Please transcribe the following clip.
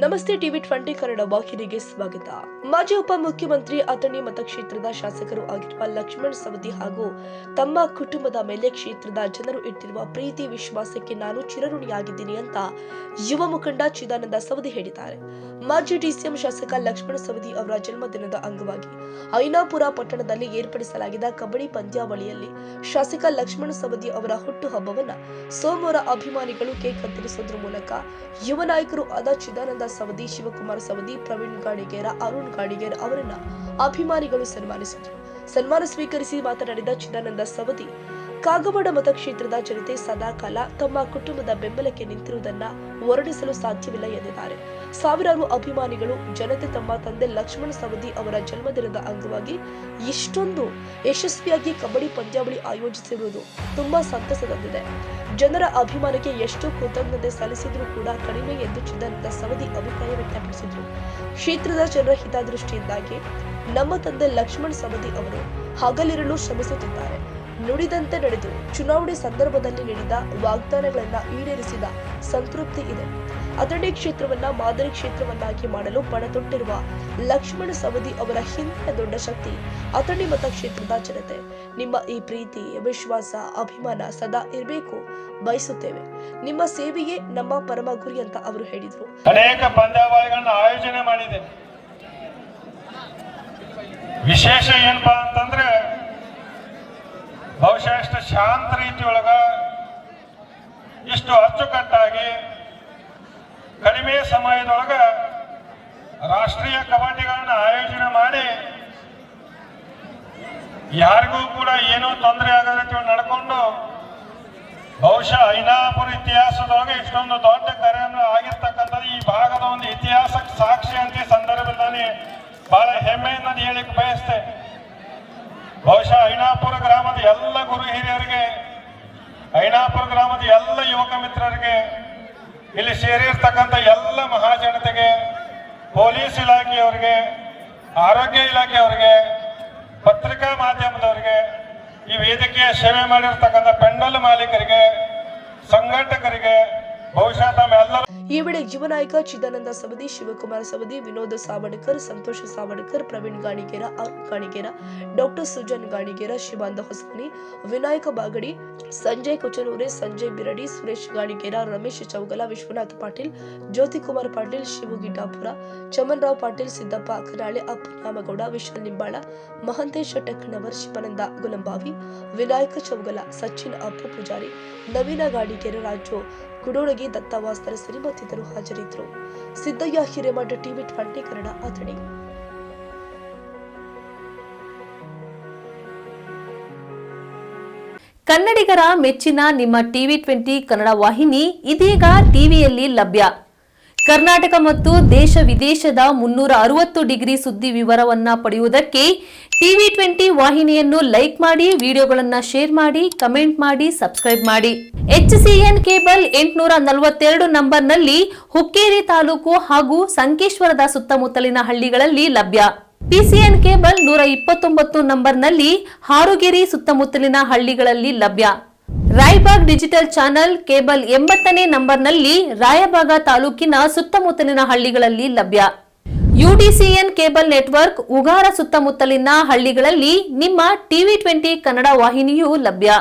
ನಮಸ್ತೆ ಟಿವಿ 20 ಕನ್ನಡ ವಾಹಿನಿಗೆ ಸ್ವಾಗತ. ಮಾಜಿ ಉಪಮುಖ್ಯಮಂತ್ರಿ ಅಥಣಿ ಮತಕ್ಷೇತ್ರದ ಶಾಸಕರು ಆಗಿರುವ ಲಕ್ಷ್ಮಣ್ ಸವದಿ ಹಾಗೂ ತಮ್ಮ ಕುಟುಂಬದ ಮೇಲೆ ಕ್ಷೇತ್ರದ ಜನರು ಇಟ್ಟಿರುವ ಪ್ರೀತಿ ವಿಶ್ವಾಸಕ್ಕೆ ನಾನು ಚಿರಋಣಿಯಾಗಿದ್ದೀನಿ ಅಂತ ಯುವ ಮುಖಂಡ ಚಿದಾನಂದ ಸವದಿ ಹೇಳಿದ್ದಾರೆ. ಮಾಜಿ ಡಿಸಿಎಂ ಶಾಸಕ ಲಕ್ಷ್ಮಣ್ ಸವದಿ ಅವರ ಜನ್ಮದಿನದ ಅಂಗವಾಗಿ ಐನಾಪುರ ಪಟ್ಟಣದಲ್ಲಿ ಏರ್ಪಡಿಸಲಾಗಿದ್ದ ಕಬಡ್ಡಿ ಪಂದ್ಯಾವಳಿಯಲ್ಲಿ ಶಾಸಕ ಲಕ್ಷ್ಮಣ್ ಸವದಿ ಅವರ ಹುಟ್ಟುಹಬ್ಬವನ್ನ ಸೋಮವಾರ ಅಭಿಮಾನಿಗಳು ಕೇಕ್ ಕತ್ತರಿಸುವುದರ ಮೂಲಕ ಯುವ ನಾಯಕರು ಆದ ಚಿದಾನಂದ ಸವದಿ, ಶಿವಕುಮಾರ್ ಸವದಿ, ಪ್ರವೀಣ್ ಗಾಣಿಗೇರ, ಅರುಣ್ ಗಾಣಿಗೇರ ಅವರನ್ನ ಅಭಿಮಾನಿಗಳು ಸನ್ಮಾನಿಸಿದರು. ಸನ್ಮಾನ ಸ್ವೀಕರಿಸಿ ಮಾತನಾಡಿದ ಚಿದಾನಂದ ಸವದಿ, ಕಾಗವಾಡ ಮತಕ್ಷೇತ್ರದ ಜನತೆ ಸದಾಕಾಲ ತಮ್ಮ ಕುಟುಂಬದ ಬೆಂಬಲಕ್ಕೆ ನಿಂತಿರುವುದನ್ನ ವರ್ಣಿಸಲು ಸಾಧ್ಯವಿಲ್ಲ ಎಂದಿದ್ದಾರೆ. ಸಾವಿರಾರು ಅಭಿಮಾನಿಗಳು ಜನತೆ ತಮ್ಮ ತಂದೆ ಲಕ್ಷ್ಮಣ್ ಸವದಿ ಅವರ ಜನ್ಮದಿನದ ಅಂಗವಾಗಿ ಇಷ್ಟೊಂದು ಯಶಸ್ವಿಯಾಗಿ ಕಬಡ್ಡಿ ಪಂದ್ಯಾವಳಿ ಆಯೋಜಿಸಿರುವುದು ತುಂಬಾ ಸಂತಸ ತಂದಿದೆ. ಜನರ ಅಭಿಮಾನಕ್ಕೆ ಎಷ್ಟು ಕೃತಜ್ಞತೆ ಸಲ್ಲಿಸಿದ್ರೂ ಕೂಡ ಕಡಿಮೆ ಎಂದು ಚಿದಾನಂದ ಸವದಿ ಅಭಿಪ್ರಾಯ ವ್ಯಕ್ತಪಡಿಸಿದರು. ಕ್ಷೇತ್ರದ ಜನರ ಹಿತದೃಷ್ಟಿಯಿಂದಾಗಿ ನಮ್ಮ ತಂದೆ ಲಕ್ಷ್ಮಣ್ ಸವದಿ ಅವರು ಹಗಲಿರಲು ಶ್ರಮಿಸುತ್ತಿದ್ದಾರೆ. ನುಡಿದಂತೆ ನಡೆದು ಚುನಾವಣೆ ಸಂದರ್ಭದಲ್ಲಿ ನೀಡಿದ ವಾಗ್ದಾನಗಳನ್ನ ಈಡೇರಿಸಿದ ಸಂತೃಪ್ತಿ ಇದೆ. ಅಥಣಿ ಕ್ಷೇತ್ರವನ್ನ ಮಾದರಿ ಕ್ಷೇತ್ರವನ್ನಾಗಿ ಮಾಡಲು ಪಣತೊಟ್ಟಿರುವ ಲಕ್ಷ್ಮಣ್ ಸವದಿ ಅವರ ಹಿಂದಿನ ದೊಡ್ಡ ಶಕ್ತಿ ಅಥಣಿ ಮತಕ್ಷೇತ್ರದ ಜನತೆ. ನಿಮ್ಮ ಈ ಪ್ರೀತಿ, ವಿಶ್ವಾಸ, ಅಭಿಮಾನ ಸದಾ ಇರಬೇಕು ಬಯಸುತ್ತೇವೆ. ನಿಮ್ಮ ಸೇವೆಯೇ ನಮ್ಮ ಪರಮ ಗುರಿ ಅಂತ ಅವರು ಹೇಳಿದರು. ಅನೇಕ ಪಂದ್ಯಾವಳಿಗಳನ್ನ ಆಯೋಜನೆ ಮಾಡಿದೆ. ವಿಶೇಷ ಏನಪ್ಪಾ ಅಂತಂದ್ರೆ ಬಹುಶಃ ಇಷ್ಟು ಶಾಂತ ರೀತಿಯೊಳಗ ಇಷ್ಟು ಅಚ್ಚುಕಟ್ಟಾಗಿ ಕಡಿಮೆ ಸಮಯದೊಳಗ ರಾಷ್ಟ್ರೀಯ ಕಬಡ್ಡಿಗಳನ್ನ ಆಯೋಜನೆ ಮಾಡಿ ಯಾರಿಗೂ ಕೂಡ ಏನೂ ತೊಂದರೆ ಆಗದ ರೀತಿ ನಡ್ಕೊಂಡು ಬಹುಶಃ ಐನಾಪುರ ಇತಿಹಾಸದೊಳಗೆ ಇಷ್ಟೊಂದು ದೊಡ್ಡ ಕಾರ್ಯಕ್ರಮ ಆಗಿರ್ತಕ್ಕಂಥದ್ದು ಈ ಭಾಗದ ಒಂದು ಇತಿಹಾಸಕ್ಕೆ ಸಾಕ್ಷಿ ಅಂತ ಈ ಸಂದರ್ಭದಲ್ಲಿ ಬಹಳ ಹೆಮ್ಮೆಯಿಂದ ಹೇಳಿಕ್ಕೆ ಬಯಸ್ತೆ. ಬಹುಶಃ ಐನಾಪುರ ಗ್ರಾಮದ ಎಲ್ಲ ಗುರು ಹಿರಿಯರಿಗೆ, ಐನಾಪುರ ಗ್ರಾಮದ ಎಲ್ಲ ಯುವಕ ಮಿತ್ರರಿಗೆ, ಇಲ್ಲಿ ಸೇರಿರ್ತಕ್ಕಂಥ ಎಲ್ಲ ಮಹಾಜನತೆಗೆ, ಪೊಲೀಸ್ ಇಲಾಖೆಯವರಿಗೆ, ಆರೋಗ್ಯ ಇಲಾಖೆಯವರಿಗೆ, ಪತ್ರಿಕಾ ಮಾಧ್ಯಮದವರಿಗೆ, ಈ ವೇದಿಕೆಯ ಸೇವೆ ಮಾಡಿರ್ತಕ್ಕಂಥ ಪೆಂಡಲ್ ಮಾಲೀಕರಿಗೆ, ಸಂಘಟಕರಿಗೆ ಬಹುಶಃ ತಮ್ಮೆಲ್ಲರೂ ಈ ವೇಳೆ ಯುವ ನಾಯಕ ಚಿದಾನಂದ ಸವದಿ, ಶಿವಕುಮಾರ್ ಸವದಿ, ವಿನೋದ್ ಸಾವಡ್ಕರ್, ಸಂತೋಷ್ ಸಾವಡ್ಕರ್, ಪ್ರವೀಣ್ ಗಾಣಿಗೇರ, ಅರುಣ್ ಗಾಣಿಗೇರ, ಡಾಕ್ಟರ್ ಸುಜನ್ ಗಾಣಿಗೇರ, ಶಿವಾನಂದ ಹೊಸಮನಿ, ವಿನಾಯಕ ಬಾಗಡಿ, ಸಂಜಯ್ ಕುಚನೂರೆ, ಸಂಜಯ್ ಬಿರಡಿ, ಸುರೇಶ್ ಗಾಣಿಗೇರ, ರಮೇಶ್ ಚೌಗಲ, ವಿಶ್ವನಾಥ್ ಪಾಟೀಲ್, ಜ್ಯೋತಿಕುಮಾರ್ ಪಾಟೀಲ್, ಶಿವು ಗಿಡ್ಡಾಪುರ, ಚಮನ್ ರಾವ್ ಪಾಟೀಲ್, ಸಿದ್ದಪ್ಪ ಕನಾಳೆ, ಅಪ್ಪ ನ್ಯಾಮಗೌಡ, ವಿಶಾಲ್ ನಿಂಬಾಳ, ಮಹಂತೇಶ್ ಟೆಕ್ನವರ್, ಶಿವಾನಂದ ಗುಲಂಬಾವಿ, ವಿನಾಯಕ ಚೌಗಲ, ಸಚಿನ್ ಅಪ್ಪು ಪೂಜಾರಿ, ನವೀನ ಗಾಣಿಗೇರ, ರಾಜು ಕುಡೋಳಗಿ, ದತ್ತವಾಸ್ತರ ಸರಿ ಮತ್ತಿತರರು ಹಾಜರಿದ್ದರು. ಸಿದ್ದಯ್ಯ ಹಿರೇಮಠ, ಟಿವಿ 20 ಕನ್ನಡ, ಅಥಣಿ. ಕನ್ನಡಿಗರ ಮೆಚ್ಚಿನ ನಿಮ್ಮ ಟಿವಿ 20 ಕನ್ನಡ ವಾಹಿನಿ ಇದೀಗ ಟಿವಿಯಲ್ಲಿ ಲಭ್ಯ. ಕರ್ನಾಟಕ ಮತ್ತು ದೇಶ ವಿದೇಶದ 360 ಡಿಗ್ರಿ ಸುದ್ದಿ ವಿವರವನ್ನ ಪಡೆಯುವುದಕ್ಕೆ ಟಿವಿ 20 ವಾಹಿನಿಯನ್ನು ಲೈಕ್ ಮಾಡಿ, ವಿಡಿಯೋಗಳನ್ನು ಶೇರ್ ಮಾಡಿ, ಕಮೆಂಟ್ ಮಾಡಿ, ಸಬ್ಸ್ಕ್ರೈಬ್ ಮಾಡಿ. HCN ಕೇಬಲ್ 842 ನಂಬರ್ನಲ್ಲಿ ಹುಕ್ಕೇರಿ ತಾಲೂಕು ಹಾಗೂ ಸಂಕೇಶ್ವರದ ಸುತ್ತಮುತ್ತಲಿನ ಹಳ್ಳಿಗಳಲ್ಲಿ ಲಭ್ಯ. PCN ಕೇಬಲ್ 129 ನಂಬರ್ನಲ್ಲಿ ಹಾರುಗೆರೆ ಸುತ್ತಮುತ್ತಲಿನ ಹಳ್ಳಿಗಳಲ್ಲಿ ಲಭ್ಯ. ರಾಯಬಾಗ್ ಡಿಜಿಟಲ್ ಚಾನೆಲ್ ಕೇಬಲ್ 80ನೇ ನಂಬರ್ನಲ್ಲಿ ರಾಯಬಾಗ ತಾಲೂಕಿನ ಸುತ್ತಮುತ್ತಲಿನ ಹಳ್ಳಿಗಳಲ್ಲಿ ಲಭ್ಯ. UDCN ಕೇಬಲ್ ನೆಟ್ವರ್ಕ್ ಉಗಾರ ಸುತ್ತಮುತ್ತಲಿನ ಹಳ್ಳಿಗಳಲ್ಲಿ ನಿಮ್ಮ ಟಿವಿ 20 ಕನ್ನಡ ವಾಹಿನಿಯೂ ಲಭ್ಯ.